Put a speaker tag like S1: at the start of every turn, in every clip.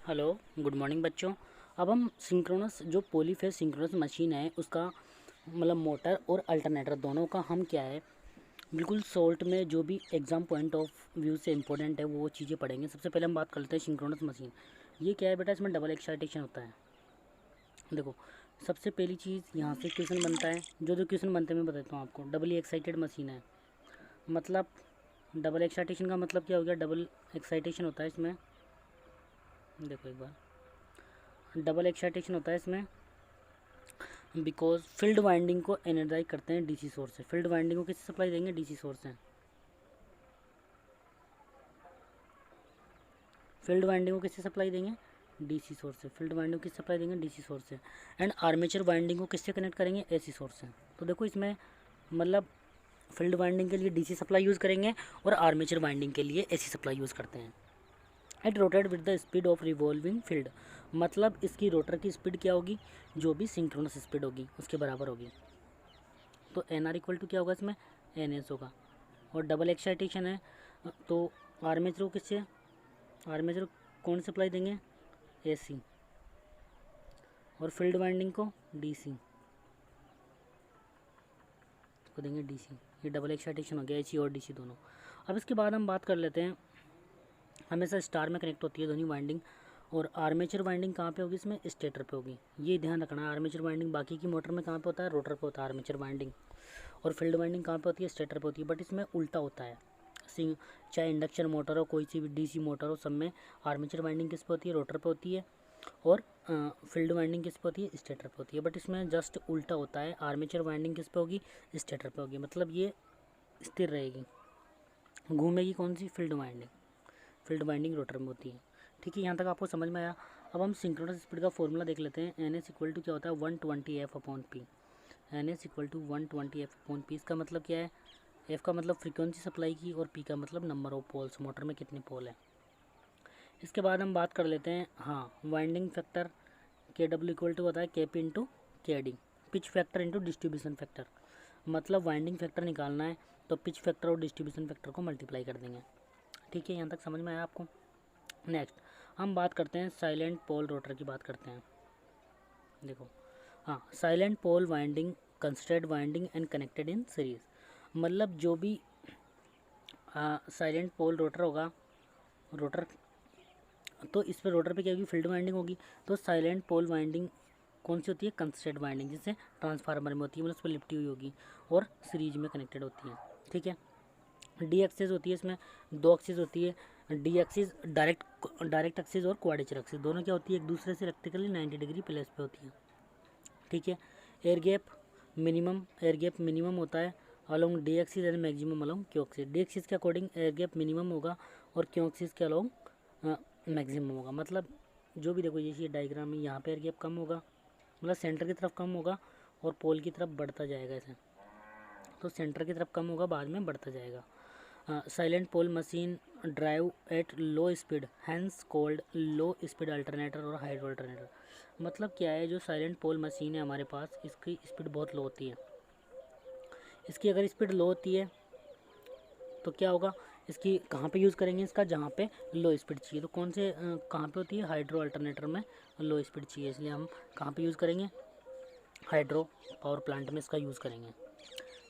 S1: Hello, good morning बच्चों। अब हम सिंक्रोनस जो पॉलीफेज सिंक्रोनस मशीन है उसका मतलब मोटर और अल्टरनेटर दोनों का हम क्या है बिल्कुल शॉर्ट में जो भी एग्जाम पॉइंट ऑफ व्यू से इंपॉर्टेंट है वो चीज़ें पढ़ेंगे। सबसे पहले हम बात करते हैं सिंक्रोनस मशीन। ये क्या है बेटा, इसमें डबल एक्साइटेशन होता है। देखो, सबसे पहली चीज़ यहाँ से क्वेश्चन बनता है, जो क्वेश्चन बनते हैं मैं बताता हूँ आपको। डबल एक्साइटेड मशीन है, मतलब डबल एक्साइटेशन का मतलब क्या हो गया, डबल एक्साइटेशन होता है इसमें। देखो एक बार, डबल एक्साइटेशन होता है इसमें बिकॉज फील्ड वाइंडिंग को एनर्जाइज करते हैं डीसी सोर्स से। फील्ड वाइंडिंग को किससे सप्लाई देंगे, डीसी सोर्स से। फील्ड वाइंडिंग को किससे सप्लाई देंगे, डीसी सोर्स से। फील्ड वाइंडिंग को किससे सप्लाई देंगे, डीसी सोर्स से। एंड आर्मेचर वाइंडिंग को किससे कनेक्ट करेंगे, एसी सोर्स से। तो देखो इसमें मतलब फील्ड वाइंडिंग के लिए डीसी सप्लाई यूज़ करेंगे और आर्मेचर वाइंडिंग के लिए एसी सप्लाई यूज़ करते हैं। It rotate with the speed of revolving field, मतलब इसकी रोटर की स्पीड क्या होगी, जो भी सिंक्रोनस स्पीड होगी उसके बराबर होगी। तो एन आर इक्वल टू क्या होगा इसमें, एन एस होगा। और डबल एक्साइटेशन है तो आर्मेचर को किससे, आर्मेचर कौन सप्लाई देंगे, एसी, और फील्ड वाइंडिंग को डीसी को देंगे डीसी। ये डबल एक्साइटेशन हो गया, एसी और डीसी दोनों। अब इसके बाद हम बात कर लेते हैं, हमेशा स्टार में कनेक्ट होती है दोनों वाइंडिंग। और आर्मेचर वाइंडिंग कहाँ पे होगी, इसमें स्टेटर पे होगी। ये ध्यान रखना है, आर्मेचर वाइंडिंग बाकी की मोटर में कहाँ पे होता है, रोटर पे होता है आर्मेचर वाइंडिंग। और फील्ड वाइंडिंग कहाँ पे होती है, स्टेटर पे होती है। बट इसमें उल्टा होता है, चाहे इंडक्शन मोटर हो, कोई सी भी डीसी मोटर हो, सब में आर्मेचर वाइंडिंग किस पे होती है, रोटर पे होती है। और फील्ड वाइंडिंग किस पे होती है, स्टेटर पे होती है। बट इसमें जस्ट उल्टा होता है, आर्मेचर वाइंडिंग किस पे होगी, स्टेटर पे होगी। मतलब ये स्थिर रहेगी, घूमेगी कौन सी, field winding. Field winding rotor में होती है। ठीक है, यहाँ तक आपको समझ में आया। अब हम सिंक्रोनस स्पीड का फॉर्मूला देख लेते हैं। एन एस इक्वल टू क्या होता है, 120 F upon P. N S equal to 120 F upon P. इसका मतलब क्या है, एफ का मतलब फ्रीक्वेंसी सप्लाई की और पी का मतलब नंबर ऑफ पोल्स, मोटर में कितने पोल है। इसके बाद हम बात कर लेते हैं, हाँ, वाइंडिंग फैक्टर के डब्ल्यू इक्वल टू होता है के पी इंटू के D. Pitch factor into distribution factor, मतलब वाइंडिंग फैक्टर निकालना है तो पिच फैक्टर और डिस्ट्रीब्यूशन फैक्टर को मल्टीप्लाई कर देंगे। ठीक है, यहाँ तक समझ में आया आपको। नेक्स्ट हम बात करते हैं साइलेंट पोल रोटर की बात करते हैं। देखो, हाँ, salient pole winding constraint winding and connected in series, मतलब जो भी साइलेंट पोल रोटर होगा, रोटर, तो इस पर रोटर पे क्या होगी, फील्ड वाइंडिंग होगी। तो साइलेंट पोल वाइंडिंग कौन सी होती है, कंस्ट्रेंट वाइंडिंग, जिससे ट्रांसफार्मर में होती है, मतलब उस पर लिपटी हुई होगी और सीरीज में कनेक्टेड होती है। ठीक है, डी एक्सिस होती है, इसमें दो एक्सिस होती है। डी एक्सिस डायरेक्ट एक्सिस और क्वाड्रेचर एक्सिस दोनों क्या होती है, एक दूसरे से रेक्टिकली 90 डिग्री प्लेस पे होती है। ठीक है, एयर गैप मिनिमम होता है along D axis and maximum along Q axis. D axis के अकॉर्डिंग एयर गैप मिनिमम होगा और क्यू एक्सिस के अलोंग मैक्सिमम होगा। मतलब जो भी देखो, जैसे ये डायग्राम में यहाँ पे एयर गैप कम होगा, मतलब सेंटर की तरफ कम होगा और पोल की तरफ बढ़ता जाएगा ऐसे। तो सेंटर की तरफ कम होगा, बाद में बढ़ता जाएगा। Salient pole machine drive at low speed, hence called low speed alternator और हाइड्रो अल्टरनेटर। मतलब क्या है, जो साइलेंट पोल मशीन है हमारे पास, इसकी स्पीड बहुत लो होती है। इसकी अगर स्पीड लो होती है तो क्या होगा, इसकी कहाँ पे यूज़ करेंगे, इसका जहाँ पे लो स्पीड चाहिए। तो कौन से कहाँ पे होती है, हाइड्रो अल्टरनेटर में लो स्पीड चाहिए, इसलिए हम कहाँ पे यूज़ करेंगे, हाइड्रो पावर प्लांट में इसका यूज़ करेंगे।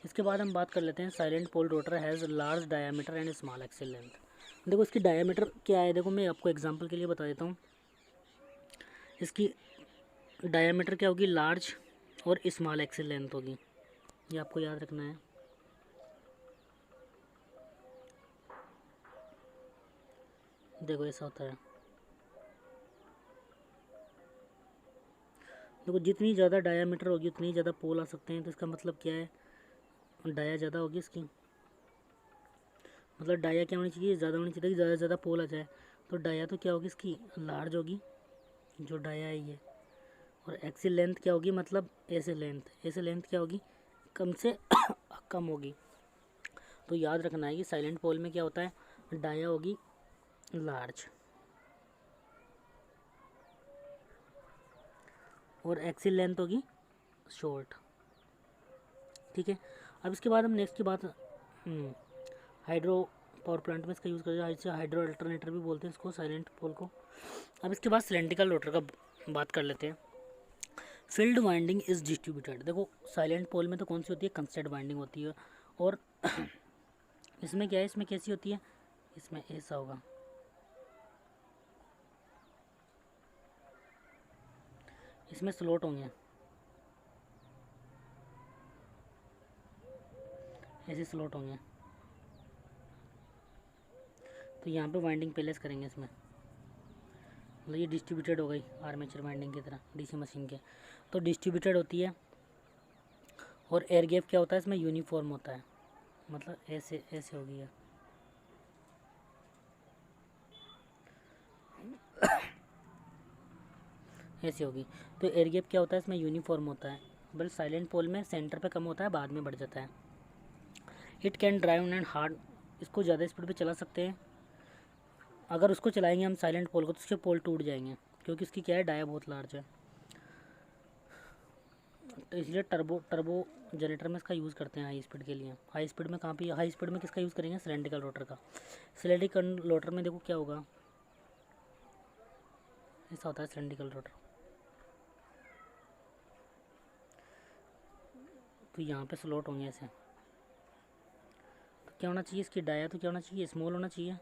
S1: इसके बाद हम बात कर लेते हैं, salient pole rotor has large diameter and small axial length. देखो इसकी डायामीटर क्या है, देखो मैं आपको एग्जांपल के लिए बता देता हूँ। इसकी डायामीटर क्या होगी, लार्ज, और स्मॉल एक्सिल लेंथ होगी, ये आपको याद रखना है। देखो ऐसा होता है, देखो जितनी ज़्यादा डायामीटर होगी उतनी ज़्यादा पोल आ सकते हैं। तो इसका मतलब क्या है, डाया ज़्यादा होगी इसकी, मतलब डाया क्या होनी चाहिए, ज़्यादा होनी चाहिए कि ज़्यादा से ज़्यादा पोल आ जाए। तो डाया तो क्या होगी इसकी, लार्ज होगी, जो डाया है ये। और एक्सिल लेंथ क्या होगी, मतलब ऐसे लेंथ क्या होगी, कम से कम होगी। तो याद रखना है कि साइलेंट पोल में क्या होता है, डाया होगी लार्ज और एक्सिल लेंथ होगी शॉर्ट। ठीक है, अब इसके बाद हम नेक्स्ट की बात, हाइड्रो पावर प्लांट में इसका यूज़ करेंगे। हाइड्रो अल्टरनेटर भी बोलते हैं इसको, साइलेंट पोल को। अब इसके बाद सिलेंड्रिकल रोटर का बात कर लेते हैं। Field winding is distributed. देखो साइलेंट पोल में तो कौन सी होती है, कंस्टेंट वाइंडिंग होती है, और इसमें क्या है, इसमें कैसी होती है, इसमें ऐसा होगा, इसमें स्लॉट होंगे, ऐसे स्लॉट होंगे। तो यहाँ पे वाइंडिंग प्लेस करेंगे इसमें, मतलब ये डिस्ट्रीब्यूटेड हो गई आर्मेचर वाइंडिंग की तरह डीसी मशीन के। तो डिस्ट्रीब्यूटेड होती है। और एयर गैप क्या होता है, इसमें यूनिफॉर्म होता है, मतलब ऐसे ऐसे होगी है। ऐसी होगी। तो एयर गैप क्या होता है, इसमें यूनिफॉर्म होता है, बल्कि साइलेंट पोल में सेंटर पे कम होता है, बाद में बढ़ जाता है। It can drive and hard, इसको ज़्यादा स्पीड पे चला सकते हैं। अगर उसको चलाएंगे हम साइलेंट पोल को तो उसके पोल टूट जाएंगे, क्योंकि इसकी क्या है, डाया बहुत लार्ज है। तो इसलिए टर्बो जनरेटर में इसका यूज़ करते हैं हाई स्पीड के लिए। हाई स्पीड में कहाँ पे, हाई स्पीड में किसका यूज़ करेंगे, सिलेंड्रिकल रोटर का। सिलेंड्रिकल रोटर में देखो क्या होगा, ऐसा होता है सिलेंड्रिकल रोटर। तो यहाँ पे स्लॉट होंगे ऐसे। तो क्या होना चाहिए, इसकी डाया तो क्या होना चाहिए, स्मॉल होना चाहिए,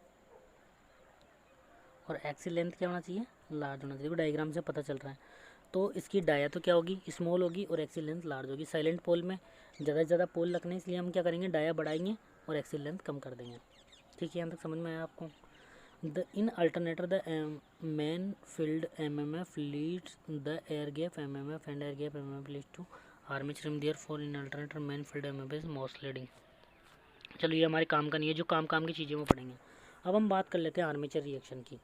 S1: और एक्सिल लेंथ क्या होना चाहिए, लार्ज होना चाहिए। देखो डायग्राम से पता चल रहा है। तो इसकी डाया तो क्या होगी, स्मॉल होगी, और एक्सिल लेंथ लार्ज होगी। साइलेंट पोल में ज़्यादा से ज़्यादा पोल रखने, इसलिए हम क्या करेंगे, डाया बढ़ाएंगे और एक्सिल लेंथ कम कर देंगे। ठीक है, यहाँ तक समझ में आया आपको। The in alternator the main field MMF leads the air gap MMF and air gap MMF leads to armature therefore in alternator main field MMF is most leading. चलो ये हमारे काम का नहीं है, जो काम की चीज़ें वो पढ़ेंगे। अब हम बात कर लेते हैं आर्मेचर रिएक्शन की।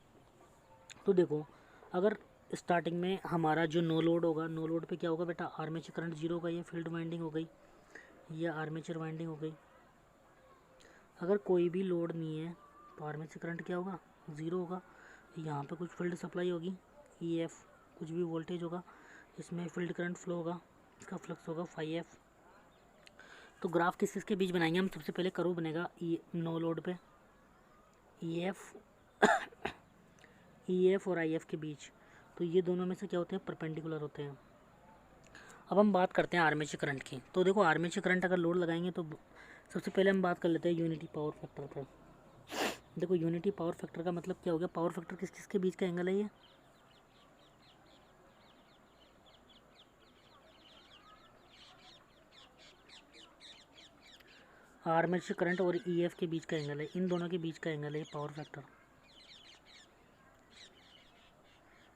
S1: तो देखो अगर स्टार्टिंग में हमारा जो नो लोड होगा, नो लोड पे क्या होगा बेटा, आर्मेचर करंट जीरो होगा, ये फील्ड वाइंडिंग हो गई, ये आर्मेचर वाइंडिंग हो गई। अगर कोई भी लोड नहीं है तो आर्मेचर करंट क्या होगा, ज़ीरो होगा। यहाँ पे कुछ फील्ड सप्लाई होगी, EF, कुछ भी वोल्टेज होगा, इसमें फील्ड करंट फ्लो होगा, इसका फ्लक्स होगा φF। तो ग्राफ किस किस के बीच बनाएंगे हम, सबसे पहले कर्व बनेगा नो लोड पे EF और IF के बीच। तो ये दोनों में से क्या होते हैं, परपेंडिकुलर होते हैं। अब हम बात करते हैं आर्मेचर करंट की। तो देखो आर्मेचर करंट अगर लोड लगाएंगे तो सबसे पहले हम बात कर लेते हैं यूनिटी पावर फैक्टर पर। देखो यूनिटी पावर फैक्टर का मतलब क्या हो गया, पावर फैक्टर किस किस के बीच का एंगल है, ये आर्मेचर करंट और EF के बीच का एंगल है, इन दोनों के बीच का एंगल है पावर फैक्टर।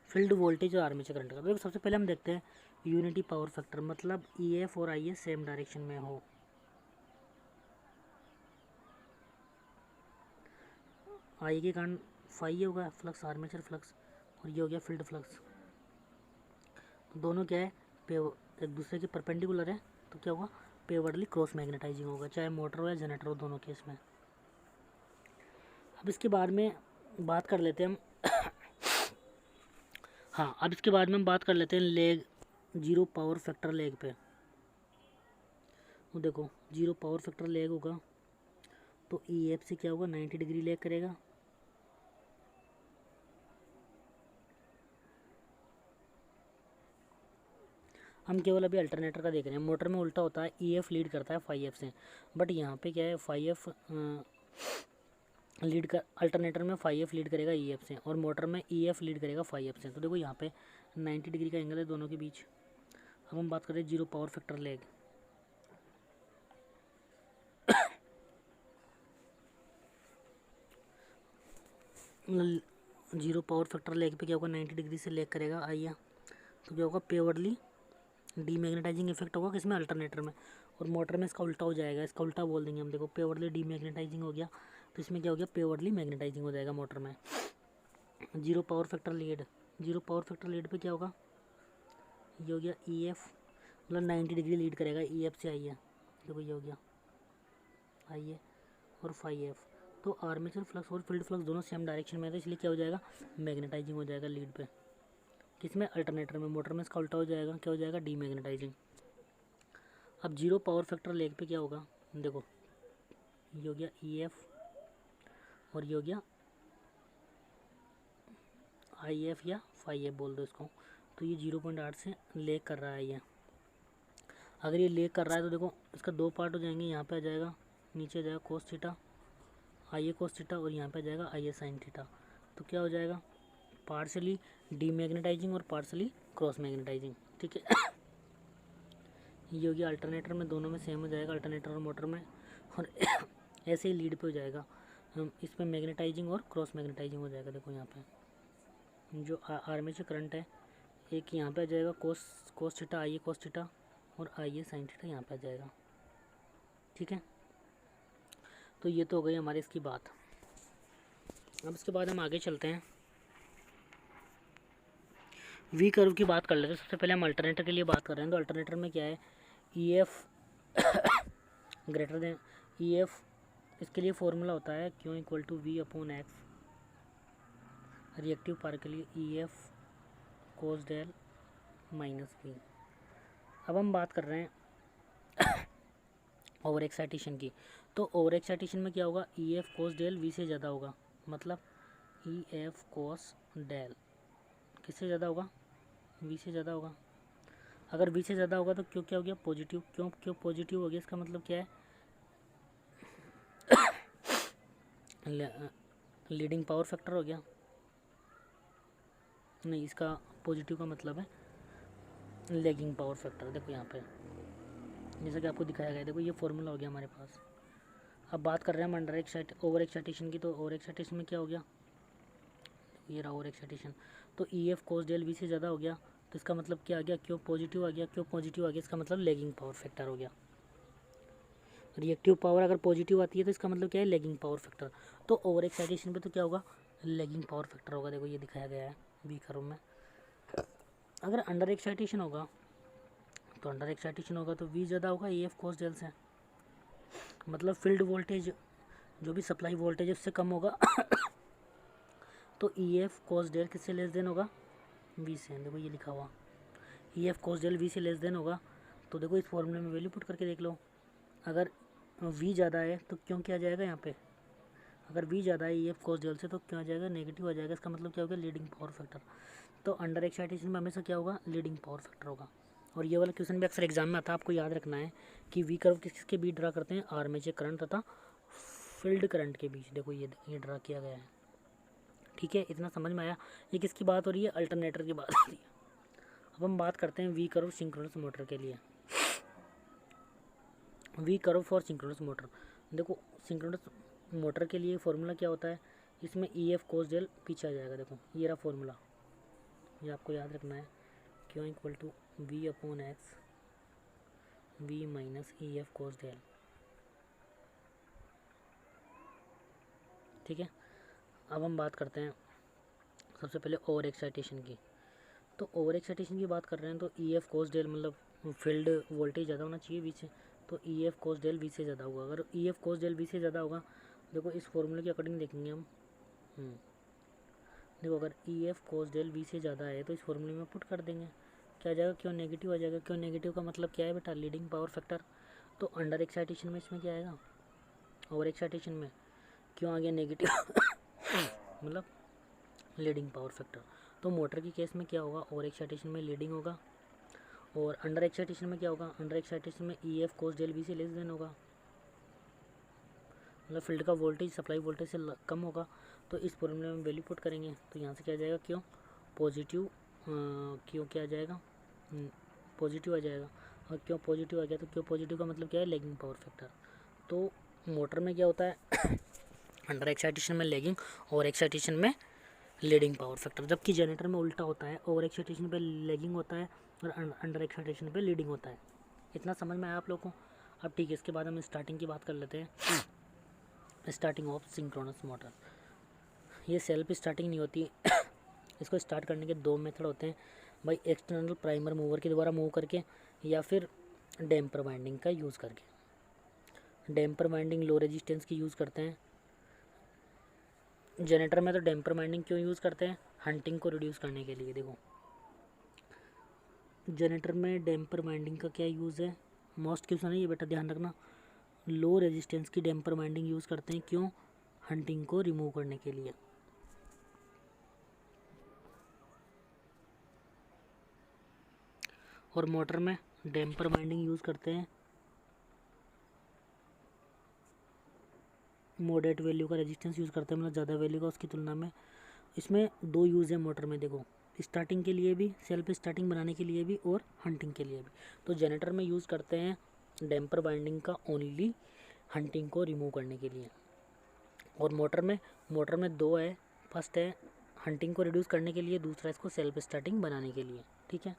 S1: फील्ड वोल्टेज और आर्मेचर करंट का। देखो सबसे पहले हम देखते हैं यूनिटी पावर फैक्टर, मतलब EF और IF सेम डायरेक्शन में हो। आई के कारण फाई होगा फ्लक्स, आर्मेचर फ्लक्स, और ये हो गया फील्ड फ्लक्स। तो दोनों क्या है, एक दूसरे के परपेंडिकुलर है, तो क्या होगा, पेवरली क्रॉस मैग्नेटाइजिंग होगा, चाहे मोटर हो या जनरेटर हो, दोनों केस में। अब इसके बाद में बात कर लेते हैं हम हाँ, अब इसके बाद में हम बात कर लेते हैं leg, zero power factor leg पे। तो देखो जीरो पावर फैक्टर लेग होगा तो EF से क्या होगा, 90 डिग्री लेग करेगा। हम केवल अभी अल्टरनेटर का देख रहे हैं, मोटर में उल्टा होता है, EF लीड करता है φF से, बट यहाँ पे क्या है, φF लीड कर, अल्टरनेटर में φF लीड करेगा EF से, और मोटर में EF लीड करेगा φF से। तो देखो यहाँ पे 90 डिग्री का एंगल है दोनों के बीच। अब हम बात करें zero power factor leg. Zero power factor leg पे क्या होगा, 90 डिग्री से लेग करेगा आइए, तो क्या होगा, पेवरली डीमैग्नेटाइजिंग इफेक्ट होगा किसमें, अल्टरनेटर में, और मोटर में इसका उल्टा हो जाएगा, इसका उल्टा बोल देंगे हम। देखो पेवरली डीमैग्नेटाइजिंग हो गया, तो इसमें क्या हो गया, पेवरली मैग्नेटाइजिंग हो जाएगा मोटर में। Zero power factor lead, zero power factor lead पे क्या होगा, ये हो गया EF, मतलब 90 डिग्री लीड करेगा EF से आइए, देखो ये हो गया आइए, और φF। तो आर्मेचर फ्लक्स और फील्ड फ्लक्स दोनों सेम डायरेक्शन में है, तो इसलिए क्या हो जाएगा, मैग्नेटाइजिंग हो जाएगा लीड पे, किसमें, अल्टरनेटर में। मोटर में इसका उल्टा हो जाएगा, क्या हो जाएगा, डीमैग्नेटाइजिंग। अब जीरो पावर फैक्टर लेग पे क्या होगा, देखो ये हो गया EF, और ये हो गया IF या फाई एफ बोल दो इसको। तो ये 0.8 से लेग कर रहा है ये। अगर ये लेग कर रहा है तो देखो इसका दो पार्ट हो जाएंगे, यहाँ पे आ जाएगा, नीचे आ जाएगा cos theta, IA cos theta, और यहाँ पे आ जाएगा IA साइन थीटा। तो क्या हो जाएगा, पार्शली डीमैग्नेटाइजिंग और पार्शली क्रॉस मैग्नेटाइजिंग। ठीक है ये हो गया अल्टरनेटर में, दोनों में सेम हो जाएगा, अल्टरनेटर और मोटर में। और ऐसे ही लीड पे हो जाएगा, इसमें मैग्नेटाइजिंग और क्रॉस मैग्नेटाइजिंग हो जाएगा। देखो यहाँ पे जो आर्मेचर करंट है, एक यहाँ पे आ जाएगा cos theta, IA cos theta, और IA साइन थीटा यहाँ पे आ जाएगा। ठीक है, तो ये तो हो गई हमारी इसकी बात। अब इसके बाद हम आगे चलते हैं, वी कर्व की बात कर लेते हैं। सबसे पहले हम अल्टरनेटर के लिए बात कर रहे हैं, तो अल्टरनेटर में क्या है, EF ग्रेटर देन EF, इसके लिए फॉर्मूला होता है Q equal to V/X, reactive power के लिए EF cos del minus V। अब हम बात कर रहे हैं ओवर एक्साइटेशन की। तो ओवर एक्साइटेशन में क्या होगा, EF कोस डेल V से ज़्यादा होगा, मतलब EF कोस डेल किससे ज़्यादा होगा, V से ज़्यादा होगा। अगर V से ज़्यादा होगा तो क्यों क्या हो गया, पॉजिटिव। क्यों पॉजिटिव हो गया, इसका मतलब क्या है, लीडिंग पावर फैक्टर हो गया। नहीं, इसका पॉजिटिव का मतलब है लैगिंग पावर फैक्टर। देखो यहाँ पे जैसा कि आपको दिखाया गया है, देखो ये फॉर्मूला हो गया हमारे पास। अब बात कर रहे हैं हम ओवर एक्साइटेशन की। तो ओवर एक्साइटेशन में क्या हो गया, ये रहा ओवर एक्साइटेशन। तो EF कोस डेल V से ज़्यादा हो गया, तो इसका मतलब क्या आ गया, क्यों पॉजिटिव आ गया। क्यों पॉजिटिव आ गया, इसका मतलब लैगिंग पावर फैक्टर हो गया। रिएक्टिव पावर अगर पॉजिटिव आती है तो इसका मतलब क्या है, लैगिंग पावर फैक्टर। तो ओवर एक्साइटेशन पे तो क्या होगा, लैगिंग पावर फैक्टर होगा। देखो ये दिखाया गया है वी कर्व में। अगर अंडर एक्साइटेशन होगा तो V ज़्यादा होगा EF कोस डेल से, मतलब फील्ड वोल्टेज जो भी सप्लाई वोल्टेज है उससे कम होगा तो EF कोस डेल किससे लेस देन होगा, V से। देखो ये लिखा हुआ EF कोस डेल V से लेस देन होगा। तो देखो इस फॉर्मूले में वैल्यू पुट करके देख लो, अगर V ज़्यादा है तो क्यों क्या आ जाएगा यहाँ पे, अगर V ज़्यादा है EF कोस डेल से तो क्या आ जाएगा, नेगेटिव आ जाएगा। इसका मतलब क्या होगा, लीडिंग पावर फैक्टर। तो अंडर एक्साइटेशन में हमेशा क्या होगा, लीडिंग पावर फैक्टर होगा। और ये वाला क्वेश्चन भी अक्सर एग्जाम में आता है, आपको याद रखना है कि वी कर्व किसके बीच ड्रा करते हैं, आर्मेचर करंट तथा फील्ड करंट के बीच। देखो ये ड्रा किया गया है। ठीक है, इतना समझ में आया। ये किसकी बात हो रही है, अल्टरनेटर की बात हो रही है। अब हम बात करते हैं वी कर्व सिंक्रोनस मोटर के लिए। V curve for synchronous motor. देखो सिंक्रोनस मोटर के लिए फॉर्मूला क्या होता है, इसमें EF कोस डेल पीछे आ जाएगा। देखो ये रहा फॉर्मूला, ये आपको याद रखना है, Q equal to V/X V माइनस EF कोस डेल। ठीक है, अब हम बात करते हैं सबसे पहले ओवर एक्साइटेशन की। तो ओवर एक्साइटेशन की बात कर रहे हैं तो EF कोस डेल मतलब फील्ड वोल्टेज ज़्यादा होना चाहिए V से, तो EF कोस डेल V से ज़्यादा होगा। अगर EF कोस डेल V से ज़्यादा होगा, देखो इस फॉर्मूले के अकॉर्डिंग देखेंगे हम। देखो अगर EF कोस डेल V से ज़्यादा है तो इस फॉर्मूले में पुट कर देंगे, क्या आ जाएगा, क्यों नेगेटिव आ जाएगा। क्यों नेगेटिव का मतलब क्या है बेटा, लीडिंग पावर फैक्टर। तो अंडर एक्साइटेशन में इसमें क्या आएगा, ओवर एक्साइटेशन में क्यों आ गया नेगेटिव मतलब लीडिंग पावर फैक्टर। तो मोटर की केस में क्या होगा, ओवर एक्साइटेशन में लीडिंग होगा, और अंडर एक्साइटेशन में क्या होगा, अंडर एक्साइटेशन में EF कोस डेल V से लेस देन होगा, मतलब फील्ड का वोल्टेज सप्लाई वोल्टेज से कम होगा। तो इस फॉर्मूले में वैल्यू पुट करेंगे तो यहाँ से क्या आ जाएगा, क्यों पॉजिटिव, क्यों क्या आ जाएगा, पॉजिटिव आ जाएगा। और क्यों पॉजिटिव आ गया, तो क्यों पॉजिटिव का मतलब क्या है, लैगिंग पावर फैक्टर। तो मोटर में क्या होता है अंडर एक्साइटेशन में लैगिंग, ओवर एक्साइटेशन में लीडिंग पावर फैक्टर। जबकि जनरेटर में उल्टा होता है, ओवर एक्साइटेशन पे लैगिंग होता है और अंडर एक्साइटेशन पे लीडिंग होता है। इतना समझ में आया आप लोगों को। अब ठीक है, इसके बाद हम स्टार्टिंग की बात कर लेते हैं। स्टार्टिंग ऑफ सिंक्रोनस मोटर, ये सेल्फ स्टार्टिंग नहीं होती इसको स्टार्ट करने के दो मेथड होते हैं भाई, एक्सटर्नल प्राइमर मूवर के द्वारा मूव करके या फिर डैम्पर वाइंडिंग का यूज़ करके। डैम्पर वाइंडिंग लो रेजिस्टेंस की यूज़ करते हैं जनरेटर में। तो डैम्पर वाइंडिंग क्यों यूज़ करते हैं, हंटिंग को रिड्यूस करने के लिए। देखो जनरेटर में डैम्पर वाइंडिंग का क्या यूज़ है, मोस्ट क्वेश्चन है ये बेटा, ध्यान रखना। लो रेजिस्टेंस की डैम्पर वाइंडिंग यूज़ करते हैं, क्यों, हंटिंग को रिमूव करने के लिए। और मोटर में डैम्पर वाइंडिंग यूज़ करते हैं। मॉडरेट वैल्यू का रेजिस्टेंस यूज़ करते हैं, मतलब ज़्यादा वैल्यू का उसकी तुलना में। इसमें दो यूज़ है मोटर में, देखो, स्टार्टिंग के लिए भी, सेल्फ स्टार्टिंग बनाने के लिए भी और हंटिंग के लिए भी। तो जनरेटर में यूज़ करते हैं डैम्पर वाइंडिंग का ओनली हंटिंग को रिमूव करने के लिए। और मोटर में दो है, फर्स्ट है हंटिंग को रिड्यूस करने के लिए, दूसरा इसको सेल्फ स्टार्टिंग बनाने के लिए। ठीक है,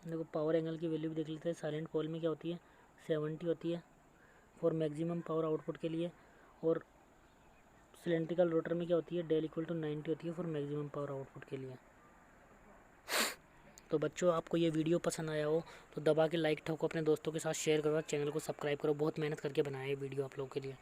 S1: देखो पावर एंगल की वैल्यू भी देख लेते हैं। साइलेंट पोल में क्या होती है, 70 होती है फॉर मैक्सिमम पावर आउटपुट के लिए, और सिलेंड्रिकल रोटर में क्या होती है, डेल इक्वल टू 90 होती है फॉर मैक्सिमम पावर आउटपुट के लिए। तो बच्चों, आपको ये वीडियो पसंद आया हो तो दबा के लाइक ठोको, अपने दोस्तों के साथ शेयर करो, चैनल को सब्सक्राइब करो। बहुत मेहनत करके बनाया है वीडियो आप लोगों के लिए।